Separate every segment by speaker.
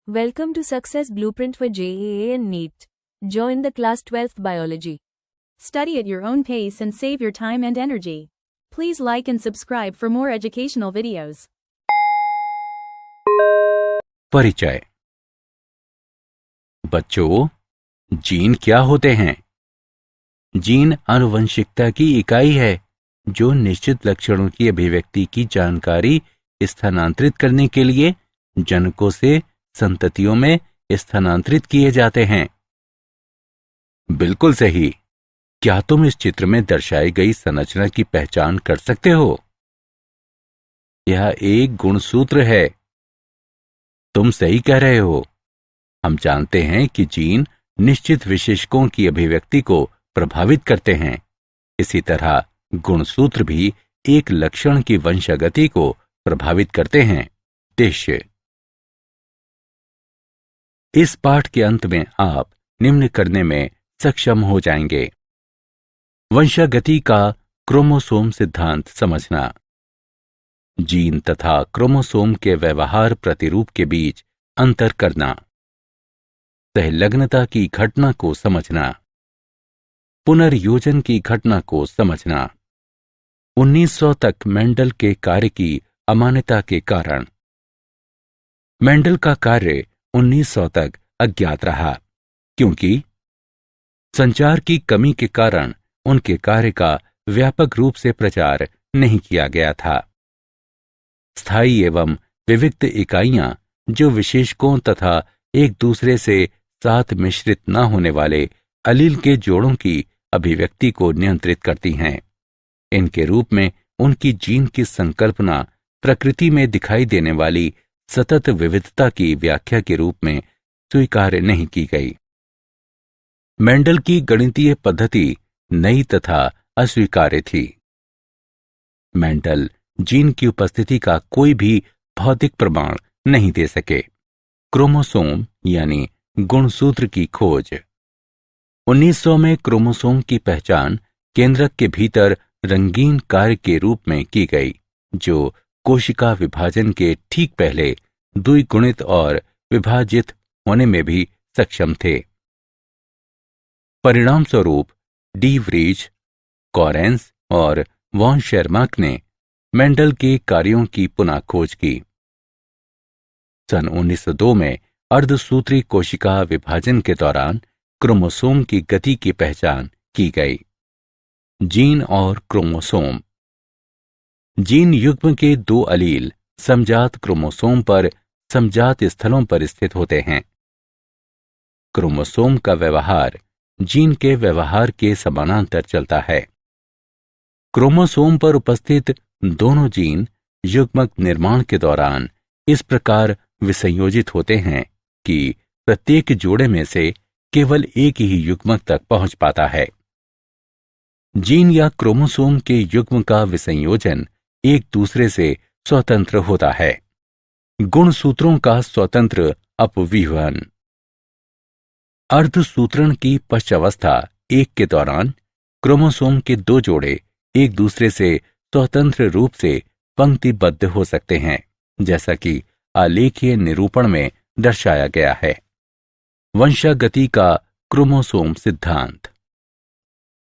Speaker 1: Welcome to Success Blueprint for JEA and NEET. Join the class 12th biology.
Speaker 2: Study at your own pace and save your time and energy. Please like and subscribe for more educational videos.
Speaker 3: परिचय। बच्चों, gene क्या होते हैं? Gene आनुवंशिकता की इकाई है जो निश्चित लक्षणों की अभिव्यक्ति की जानकारी स्थानांतरित करने के लिए जनकों से संततियों में स्थानांतरित किए जाते हैं। बिल्कुल सही। क्या तुम इस चित्र में दर्शाई गई संरचना की पहचान कर सकते हो? यह एक गुणसूत्र है। तुम सही कह रहे हो। हम जानते हैं कि जीन निश्चित विशेषकों की अभिव्यक्ति को प्रभावित करते हैं। इसी तरह गुणसूत्र भी एक लक्षण की वंशागति को प्रभावित करते हैं। उद्देश्य। इस पाठ के अंत में आप निम्न करने में सक्षम हो जाएंगे। वंशागति का क्रोमोसोम सिद्धांत समझना, जीन तथा क्रोमोसोम के व्यवहार प्रतिरूप के बीच अंतर करना, सहलग्नता की घटना को समझना, पुनर्योजन की घटना को समझना, 1900 तक मेंडल के कार्य की अमान्यता के कारण। मेंडल का कार्य 1900 तक अज्ञात रहा क्योंकि संचार की कमी के कारण उनके कार्य का व्यापक रूप से प्रचार नहीं किया गया था। स्थायी एवं विविक्त इकाइयां जो विशेषकों तथा एक दूसरे से साथ मिश्रित न होने वाले अलील के जोड़ों की अभिव्यक्ति को नियंत्रित करती हैं। इनके रूप में उनकी जीन की संकल्पना प्रकृति में दिखाई देने वाली सतत विविधता की व्याख्या के रूप में स्वीकार नहीं की गई। मेंडल की गणितीय पद्धति नई तथा अस्वीकार्य थी। मेंडल जीन की उपस्थिति का कोई भी भौतिक प्रमाण नहीं दे सके। क्रोमोसोम यानी गुणसूत्र की खोज। 1900 में क्रोमोसोम की पहचान केंद्रक के भीतर रंगीन कार्य के रूप में की गई जो कोशिका विभाजन के ठीक पहले द्विगुणित और विभाजित होने में भी सक्षम थे। परिणाम स्वरूप डी व्रीज, कॉरेंस और वॉन शेरमाक ने मेंडल के कार्यों की पुनः खोज की। सन 1902 में अर्धसूत्री कोशिका विभाजन के दौरान क्रोमोसोम की गति की पहचान की गई। जीन और क्रोमोसोम। जीन युग्म के दो अलील समजात क्रोमोसोम पर समजात स्थलों पर स्थित होते हैं। क्रोमोसोम का व्यवहार जीन के व्यवहार के समानांतर चलता है। क्रोमोसोम पर उपस्थित दोनों जीन युग्मक निर्माण के दौरान इस प्रकार विसंयोजित होते हैं कि प्रत्येक जोड़े में से केवल एक ही युग्मक तक पहुंच पाता है। जीन या क्रोमोसोम के युग्म का विसंयोजन एक दूसरे से स्वतंत्र होता है। गुणसूत्रों का स्वतंत्र अपव्यूहन। अर्धसूत्रण की पश्चावस्था 1 के दौरान क्रोमोसोम के दो जोड़े एक दूसरे से स्वतंत्र रूप से पंक्तिबद्ध हो सकते हैं, जैसा कि आलेखीय निरूपण में दर्शाया गया है। वंशागति का क्रोमोसोम सिद्धांत।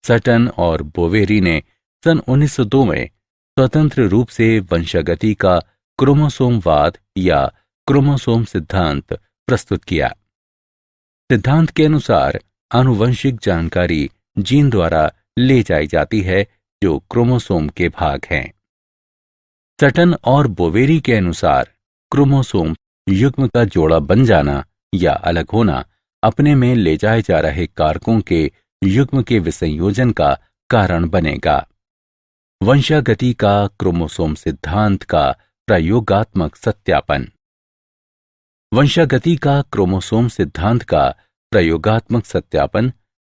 Speaker 3: सटन और बोवेरी ने सन 1902 में स्वतंत्र रूप से वंशागति का क्रोमोसोमवाद या क्रोमोसोम सिद्धांत प्रस्तुत किया। सिद्धांत के अनुसार आनुवंशिक जानकारी जीन द्वारा ले जाई जाती है जो क्रोमोसोम के भाग हैं। सटन और बोवेरी के अनुसार क्रोमोसोम युग्म का जोड़ा बन जाना या अलग होना अपने में ले जाए जा रहे कारकों के युग्म के विसंयोजन का कारण बनेगा। वंशागति का क्रोमोसोम सिद्धांत का प्रयोगात्मक सत्यापन। वंशागति का क्रोमोसोम सिद्धांत का प्रयोगात्मक सत्यापन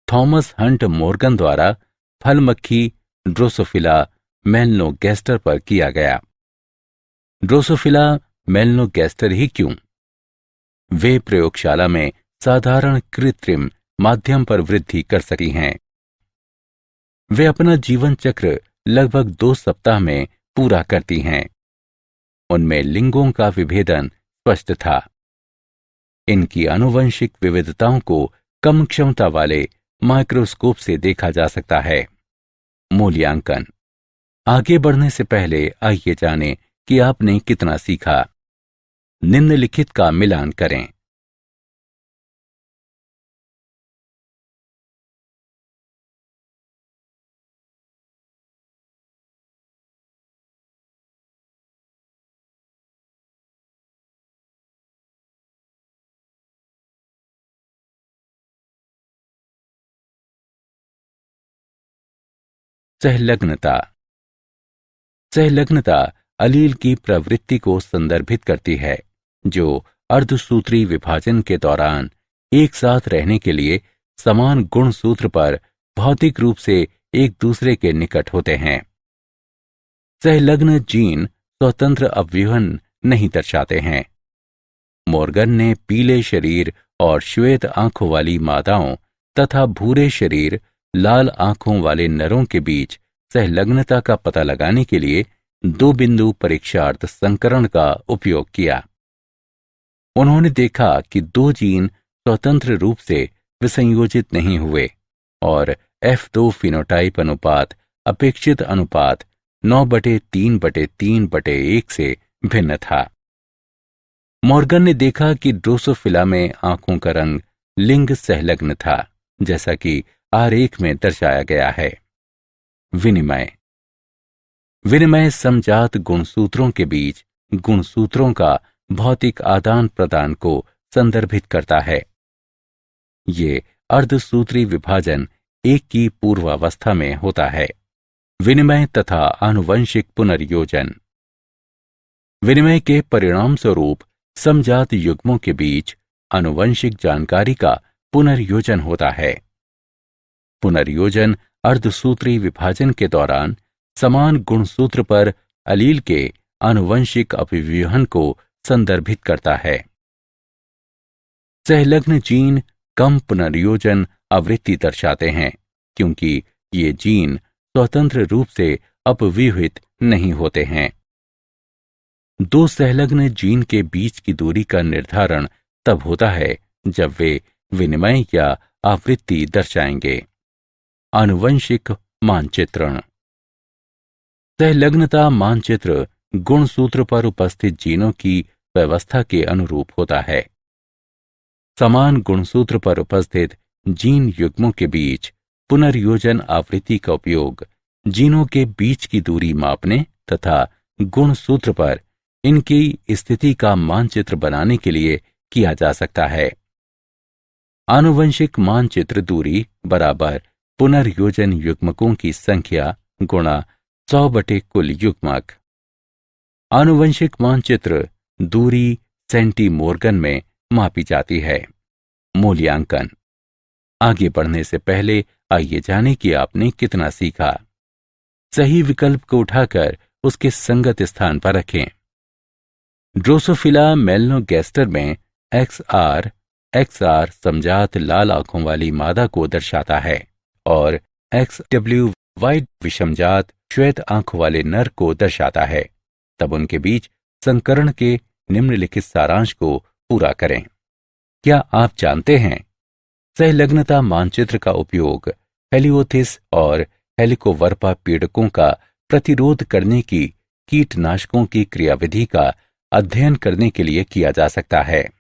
Speaker 3: थॉमस हंट मोर्गन द्वारा फल मक्खी ड्रोसोफिला मेलनोगैस्टर पर किया गया। ड्रोसोफिला मेलनोगैस्टर ही क्यों? वे प्रयोगशाला में साधारण कृत्रिम माध्यम पर वृद्धि कर सकी हैं। वे अपना जीवन चक्र लगभग 2 सप्ताह में पूरा करती हैं। उनमें लिंगों का विभेदन स्पष्ट था। इनकी आनुवंशिक विविधताओं को कम क्षमता वाले माइक्रोस्कोप से देखा जा सकता है। मूल्यांकन। आगे बढ़ने से पहले आइए जानें कि आपने कितना सीखा। निम्नलिखित का मिलान करें। सहलग्नता। सहलग्नता अलील की प्रवृत्ति को संदर्भित करती है, जो अर्धसूत्री विभाजन के दौरान एक साथ रहने के लिए समान गुणसूत्र पर भौतिक रूप से एक दूसरे के निकट होते हैं। सहलग्न जीन स्वतंत्र अवयवन नहीं दर्शाते हैं। मॉर्गन ने पीले शरीर और श्वेत आंखों वाली मादाओं तथा भूरे शरीर लाल आंखों वाले नरों के बीच सहलग्नता का पता लगाने के लिए 2 बिंदु परीक्षार्थ संकरण का उपयोग किया। उन्होंने देखा कि 2 जीन स्वतंत्र रूप से विसंयोजित नहीं हुए और F2 फिनोटाइप अनुपात अपेक्षित अनुपात 9/3/3/1 से भिन्न था। मॉर्गन ने देखा कि ड्रोसोफिला में आंखों का रंग लिंग सहलग्न था, जैसा कि आरेख में दर्शाया गया है। विनिमय। विनिमय समजात गुणसूत्रों के बीच गुणसूत्रों का भौतिक आदान प्रदान को संदर्भित करता है। ये अर्धसूत्री विभाजन एक की पूर्वावस्था में होता है। विनिमय तथा आनुवंशिक पुनर्योजन। विनिमय के परिणाम स्वरूप समजात युग्मों के बीच आनुवंशिक जानकारी का पुनर्योजन होता है। पुनर्योजन अर्धसूत्री विभाजन के दौरान समान गुणसूत्र पर अलील के आनुवंशिक अभिव्यूहन को संदर्भित करता है। सहलग्न जीन कम पुनर्योजन आवृत्ति दर्शाते हैं, क्योंकि ये जीन स्वतंत्र रूप से अपव्यूहित नहीं होते हैं। 2 सहलग्न जीन के बीच की दूरी का निर्धारण तब होता है जब वे विनिमय या आवृत्ति दर्शाएंगे। आनुवंशिक मानचित्रण। सहलग्नता मानचित्र गुणसूत्र पर उपस्थित जीनों की व्यवस्था के अनुरूप होता है। समान गुणसूत्र पर उपस्थित जीन युग्मों के बीच पुनर्योजन आवृत्ति का उपयोग जीनों के बीच की दूरी मापने तथा गुणसूत्र पर इनकी स्थिति का मानचित्र बनाने के लिए किया जा सकता है। आनुवंशिक मानचित्र दूरी बराबर पुनर्योजन युग्मकों की संख्या गुणा 100 बटे कुल युग्मक। आनुवंशिक मानचित्र दूरी सेंटीमोर्गन में मापी जाती है। मूल्यांकन। आगे बढ़ने से पहले आइए जानें कि आपने कितना सीखा। सही विकल्प को उठाकर उसके संगत स्थान पर रखें। ड्रोसोफिला मेलनोगैस्टर में XR समजात लाल आंखों वाली मादा को दर्शाता है और XW वाइट विषमजात श्वेत आंखों वाले नर को दर्शाता है। तब उनके बीच संकरण के निम्नलिखित सारांश को पूरा करें। क्या आप जानते हैं, सहलग्नता मानचित्र का उपयोग हेलियोथिस और हेलिकोवर्पा पीड़कों का प्रतिरोध करने की कीटनाशकों की क्रियाविधि का अध्ययन करने के लिए किया जा सकता है।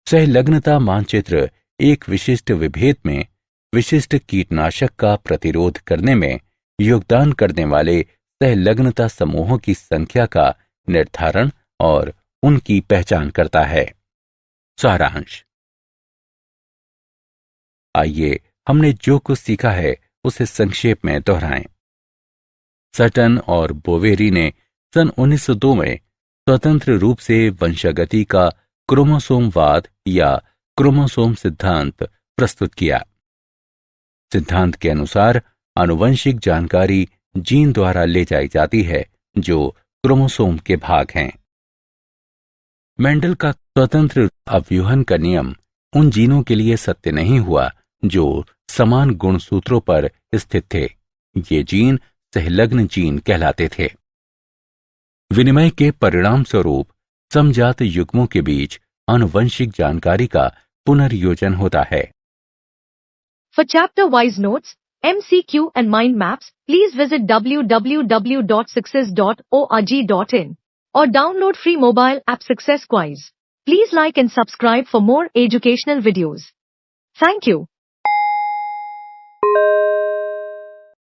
Speaker 3: सहलग्नता मानचित्र एक विशिष्ट विभेद में विशिष्ट कीटनाशक का प्रतिरोध करने में योगदान करने वाले सहलग्नता समूहों की संख्या का निर्धारण और उनकी पहचान करता है। सारांश। आइए हमने जो कुछ सीखा है उसे संक्षेप में दोहराएं। सटन और बोवेरी ने सन 1902 में स्वतंत्र रूप से वंशागति का क्रोमोसोमवाद या क्रोमोसोम सिद्धांत प्रस्तुत किया। सिद्धांत के अनुसार आनुवंशिक जानकारी जीन द्वारा ले जाई जाती है जो क्रोमोसोम के भाग हैं। मेंडल का स्वतंत्र अवयूहन का नियम उन जीनों के लिए सत्य नहीं हुआ जो समान गुणसूत्रों पर स्थित थे। ये जीन सहलग्न जीन कहलाते थे। विनिमय के परिणाम स्वरूप समजात युग्मों के बीच आनुवंशिक जानकारी का पुनर्योजन होता है।
Speaker 4: For chapter-wise notes, MCQ and mind maps, please visit www.success.org.in or download free mobile app Success Quiz. Please like and subscribe for more educational videos. Thank you.